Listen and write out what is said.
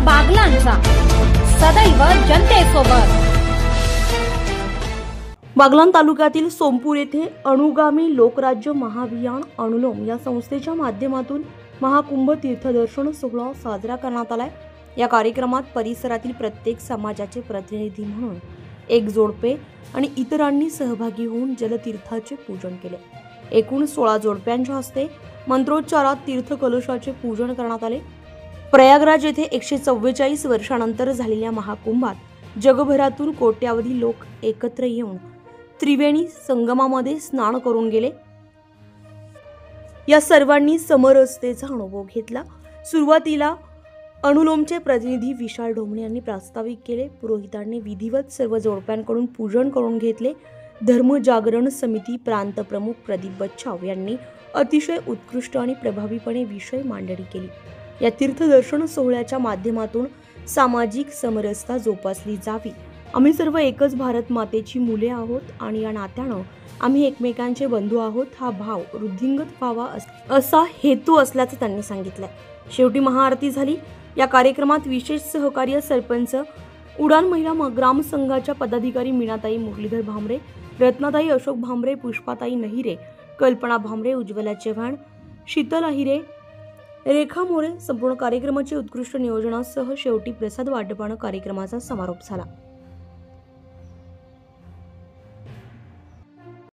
बागलांचा सदैव जनतेसोबत। बागलाण तालुक्यातील सोमपूर येथे अनुगामी लोकराज्य महाअभियान अनुलोम या संस्थेच्या माध्यमातून महाकुंभ तीर्थदर्शन सोहळा साजरा करण्यात आलाय। या कार्यक्रमात परिसरातील प्रत्येक समाजाचे प्रतिनिधी म्हणून एक जोडपे आणि इतरांनी सहभागी होऊन जलतीर्थाचे पूजन केले। एकूण 16 जोडप्यांच्या हस्ते मंत्रोच्चारात तीर्थ कलशाचे पूजन करण्यात आले। प्रयागराज येथे 144 वर्षानंतर झालेल्या महाकुंभात जगभरातून कोट्यावधी लोक एकत्र येऊन त्रिवेणी संगमामध्ये स्नान करून गेले। या सर्वांनी समरसतेचा अनुभव घेतला। सुरुवातीला अनुलोमचे प्रतिनिधी विशाल ढोमणे यांनी प्रास्ताविक केले। पुरोहितांनी विधिवत सर्व जोडप्यांकडून पूजन करून घेतले। धर्म जागरण समिती प्रांत प्रमुख प्रदीप बच्छाव यांनी अतिशय उत्कृष्ट आणि प्रभावीपणे विषय मांडणी केली। या तीर्थदर्शन सोहळ्याच्या माध्यमातून सामाजिक समरसता जोपासली जावी। आम्ही सर्व एकच भारत मातेची मुले आहोत आणि या नात्यानं आम्ही एकमेकांचे बंधू आहोत हा भाव वृद्धिंगत व्हावा असा हेतू असल्याचं त्यांनी सांगितलं। शेवटी महाआरती झाली। या कार्यक्रमात विशेष सहकार्य सरपंच उडान महिला ग्राम संघाच्या पदाधिकारी मीनाताई मुरलीधर भामरे, रत्नाताई अशोक भामरे, पुष्पाताई नहिरे, कल्पना भामरे, उज्ज्वला चव्हाण, शीतल अहिरे, रेखा मोरे संपूर्ण कार्यक्रमाचे उत्कृष्ट नियोजनासह शेवटी प्रसाद वाटपानं कार्यक्रमाचा समारोप झाला।